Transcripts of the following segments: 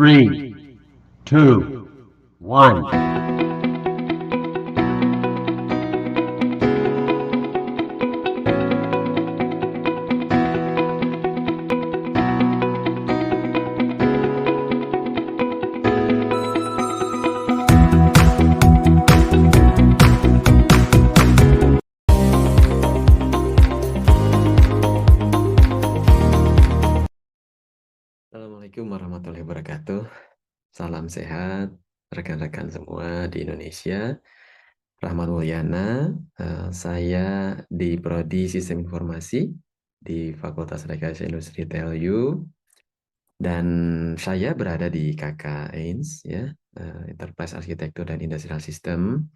Three, two, one. Assalamualaikum warahmatullahi wabarakatuh. Salam sehat rekan-rekan semua di Indonesia. Rahmat Mulyana, saya di Prodi Sistem Informasi di Fakultas Rekayasa Industri TLU, dan saya berada di KK Ains, ya, Enterprise Arsitektur dan Industrial System.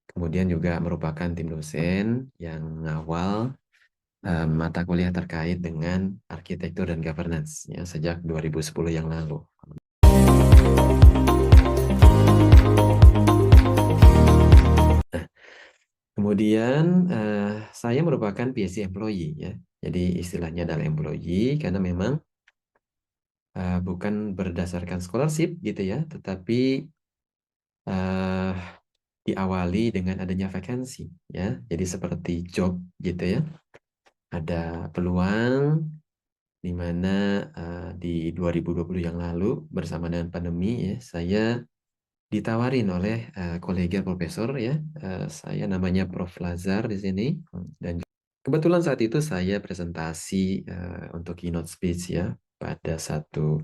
Kemudian juga merupakan tim dosen yang mengawal mata kuliah terkait dengan arsitektur dan governance, ya, sejak 2010 yang lalu. Nah, kemudian saya merupakan PhD employee, ya. Jadi istilahnya adalah employee karena memang bukan berdasarkan scholarship gitu ya, tetapi uh, diawali dengan adanya vakansi, ya. Jadi seperti job gitu ya. Ada peluang di mana di 2020 yang lalu bersama dengan pandemi, ya, saya ditawarin oleh kolegial profesor, ya. Saya namanya Prof. Lazar di sini, dan kebetulan saat itu saya presentasi untuk keynote speech, ya, pada satu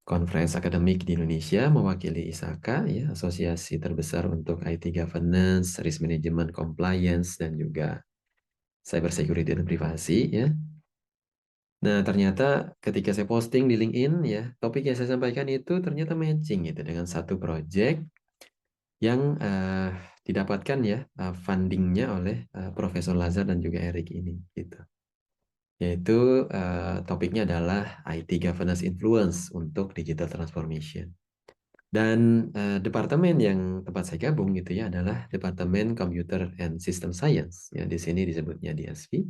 conference akademik di Indonesia mewakili ISAKA, ya, asosiasi terbesar untuk IT governance, risk management, compliance, dan juga cyber security dan privasi, ya. Nah, ternyata ketika saya posting di LinkedIn, ya, topik yang saya sampaikan itu ternyata matching gitu dengan satu project yang didapatkan, ya, fundingnya oleh Profesor Lazar dan juga Eric ini, gitu. Yaitu topiknya adalah IT Governance Influence untuk Digital Transformation. Dan departemen yang tempat saya gabung gitu ya adalah Departemen Computer and System Science. Ya, di sini disebutnya DSV.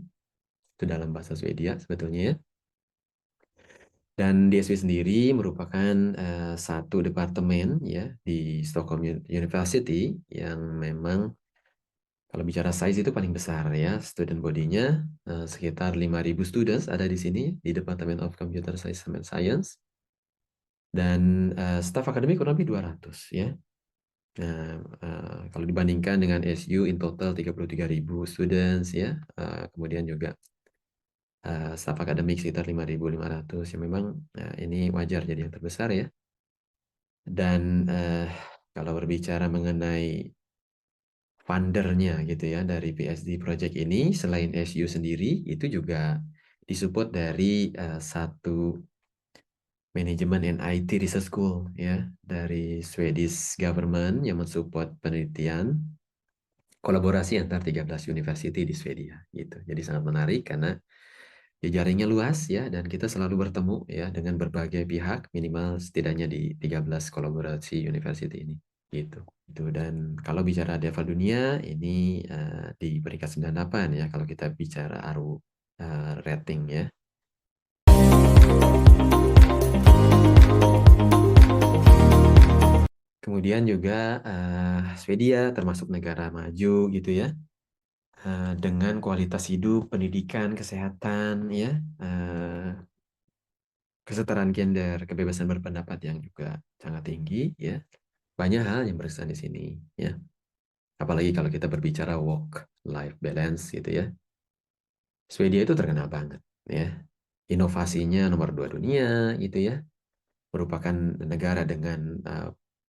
Itu dalam bahasa Swedia sebetulnya, ya. Dan DSV sendiri merupakan satu departemen, ya, di Stockholm University yang memang kalau bicara size itu paling besar, ya. Student body-nya sekitar 5.000 students ada di sini di Department of Computer System and Science. Dan staf akademik kurang lebih 200, ya. Nah, kalau dibandingkan dengan SU in total 33.000 students, ya. Kemudian juga staf akademik sekitar 5.500, ya, memang ini wajar jadi yang terbesar, ya. Dan kalau berbicara mengenai fundernya gitu ya dari PhD project ini, selain SU sendiri itu juga disupport dari satu Management and IT Research School, ya, dari Swedish government yang mensupport penelitian kolaborasi antar 13 university di Swedia gitu. Jadi sangat menarik karena jejaringnya luas, ya, dan kita selalu bertemu, ya, dengan berbagai pihak minimal setidaknya di 13 kolaborasi university ini gitu. Itu. Dan kalau bicara level dunia ini di peringkat 98, ya, kalau kita bicara ARU rating, ya. Kemudian juga Swedia termasuk negara maju gitu ya, dengan kualitas hidup, pendidikan, kesehatan, ya, kesetaraan gender, kebebasan berpendapat yang juga sangat tinggi, ya. Banyak hal yang berkesan di sini, ya. Apalagi kalau kita berbicara work life balance gitu ya. Swedia itu terkenal banget, ya. Inovasinya nomor 2 dunia gitu ya. Merupakan negara dengan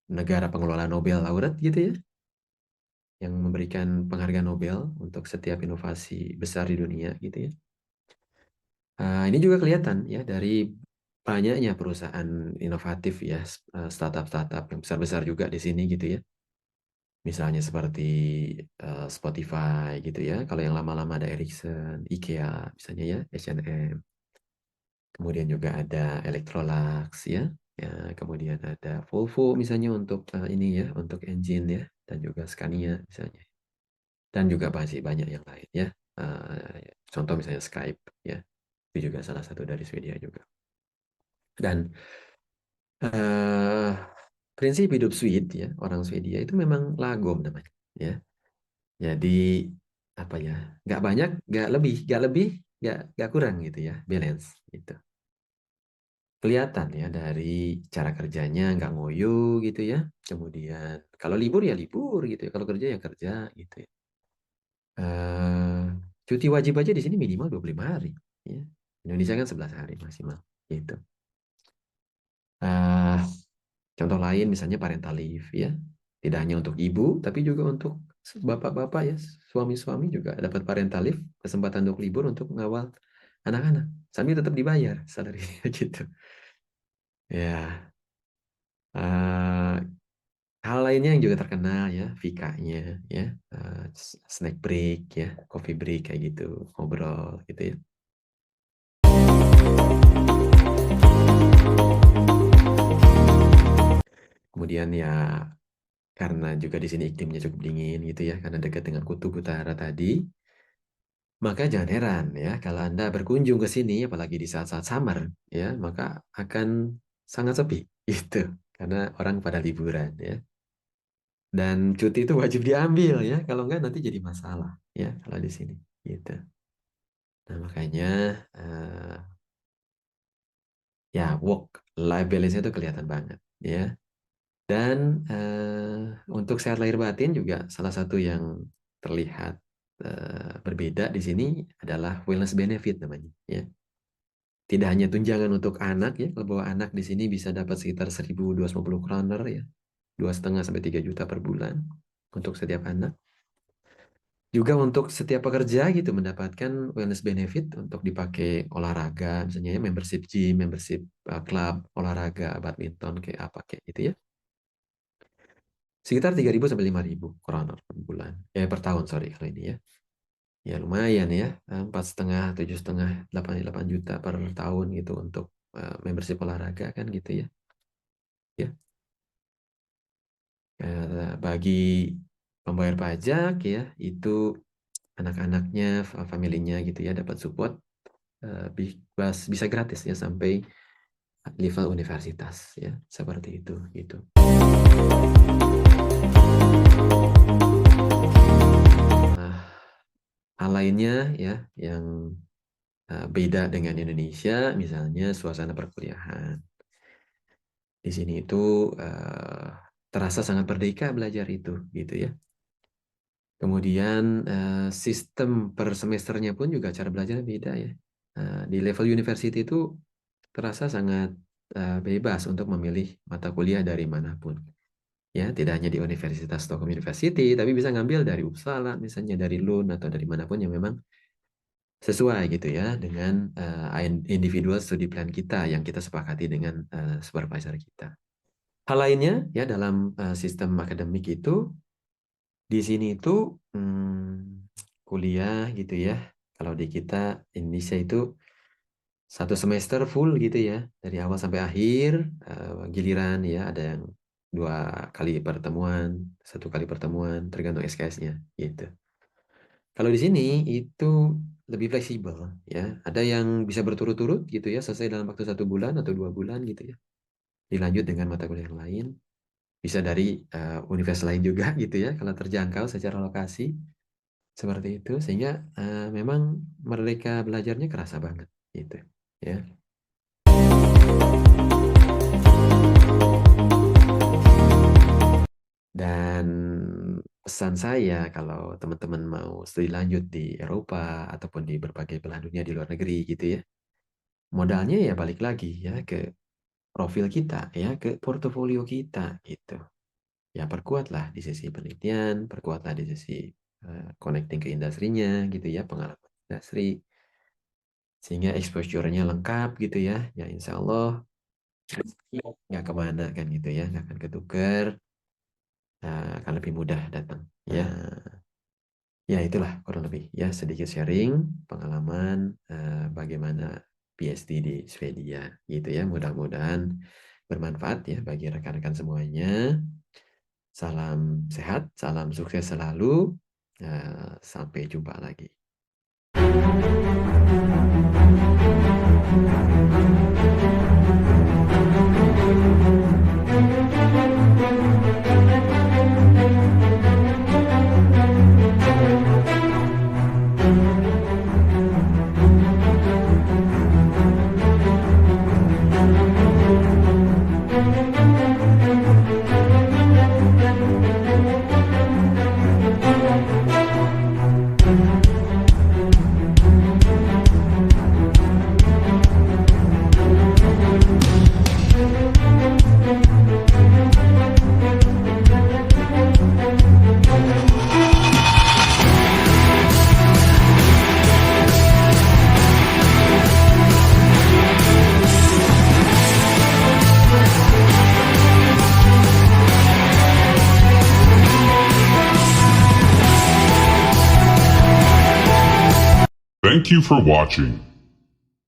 negara pengelola Nobel laureate gitu ya, yang memberikan penghargaan Nobel untuk setiap inovasi besar di dunia gitu ya. Ini juga kelihatan ya dari banyaknya perusahaan inovatif ya, startup-startup yang besar-besar juga di sini gitu ya. Misalnya seperti Spotify gitu ya. Kalau yang lama-lama ada Ericsson, IKEA misalnya ya, H&M. Kemudian juga ada Electrolux ya. Ya, kemudian ada Volvo misalnya untuk ini ya, untuk engine ya, dan juga Scania misalnya. Dan juga masih banyak yang lain ya. Contoh misalnya Skype ya. Itu juga salah satu dari Swedia juga. Dan Eh, prinsip hidup Swedia ya, orang Swedia itu memang lagom namanya, ya. Jadi apa ya? Nggak banyak, nggak lebih, nggak kurang gitu ya, balance gitu. Kelihatan ya dari cara kerjanya nggak ngoyo gitu ya. Kemudian kalau libur ya libur gitu ya, kalau kerja ya kerja gitu ya. Eh, cuti wajib aja di sini minimal 25 hari. Ya. Indonesia kan 11 hari maksimal. Gitu. Eh, contoh lain misalnya parental leave ya. Tidak hanya untuk ibu, tapi juga untuk bapak-bapak ya, suami-suami juga dapat parental leave, kesempatan untuk libur untuk mengawal anak-anak. Sambil tetap dibayar salary gitu. Ya, eh, hal lainnya yang juga terkenal ya, Vika-nya ya, snack break ya, coffee break kayak gitu, ngobrol gitu ya. Kemudian ya karena juga di sini iklimnya cukup dingin gitu ya, karena dekat dengan kutub utara tadi, maka jangan heran ya kalau Anda berkunjung ke sini, apalagi di saat-saat summer ya, maka akan sangat sepi gitu, karena orang pada liburan ya. Dan cuti itu wajib diambil ya, kalau enggak nanti jadi masalah ya kalau di sini gitu. Nah makanya eh, ya work life balance itu kelihatan banget ya. Dan untuk sehat lahir batin juga salah satu yang terlihat berbeda di sini adalah wellness benefit namanya ya. Tidak hanya tunjangan untuk anak ya, kalau bawa anak di sini bisa dapat sekitar 1.250 kroner ya, 2,5 sampai 3 juta per bulan untuk setiap anak. Juga untuk setiap pekerja gitu mendapatkan wellness benefit untuk dipakai olahraga, misalnya ya, membership gym, membership klub olahraga, badminton kayak apa kayak gitu ya. Sekitar 3.000 sampai 5.000 kroner per bulan. Per tahun, sorry kalau ini ya. Ya lumayan ya, 4,5, 7,5, 8 juta per tahun gitu untuk membership olahraga kan gitu ya. Ya, bagi pembayar pajak ya, itu anak-anaknya, familinya gitu ya dapat support bisa gratis ya sampai level universitas ya, seperti itu gitu. Nah, hal lainnya ya yang beda dengan Indonesia, misalnya suasana perkuliahan. Di sini itu eh, terasa sangat merdeka belajar itu, gitu ya. Kemudian sistem per semesternya pun juga cara belajarnya beda ya. Di level university itu terasa sangat bebas untuk memilih mata kuliah dari manapun. Ya, tidak hanya di Universitas Stockholm University, tapi bisa ngambil dari Uppsala, misalnya dari Lund atau dari manapun yang memang sesuai gitu ya dengan individual study plan kita yang kita sepakati dengan supervisor kita. Hal lainnya ya dalam sistem akademik itu di sini itu kuliah gitu ya. Kalau di kita Indonesia itu 1 semester full gitu ya dari awal sampai akhir, giliran ya ada yang 2 kali pertemuan, 1 kali pertemuan tergantung SKS-nya gitu. Kalau di sini itu lebih fleksibel ya. Ada yang bisa berturut-turut gitu ya, selesai dalam waktu 1 bulan atau 2 bulan gitu ya. Dilanjut dengan mata kuliah yang lain. Bisa dari universitas lain juga gitu ya, kalau terjangkau secara lokasi seperti itu. Sehingga memang merdeka belajarnya kerasa banget gitu ya. Dan pesan saya kalau teman-teman mau studi lanjut di Eropa ataupun di berbagai belahan dunia di luar negeri gitu ya, modalnya ya balik lagi ya ke profil kita ya, ke portofolio kita gitu. Ya perkuatlah di sisi penelitian, perkuatlah di sisi connecting ke industrinya gitu ya, pengalaman industri, sehingga exposure-nya lengkap gitu ya. Ya insya Allah nggak kemana kan gitu ya, nggak akan ketukar, akan lebih mudah datang ya. Ya itulah kurang lebih ya sedikit sharing pengalaman bagaimana PhD di Swedia gitu ya. Mudah-mudahan bermanfaat ya bagi rekan-rekan semuanya. Salam sehat, salam sukses selalu. Sampai jumpa lagi. Thank you for watching.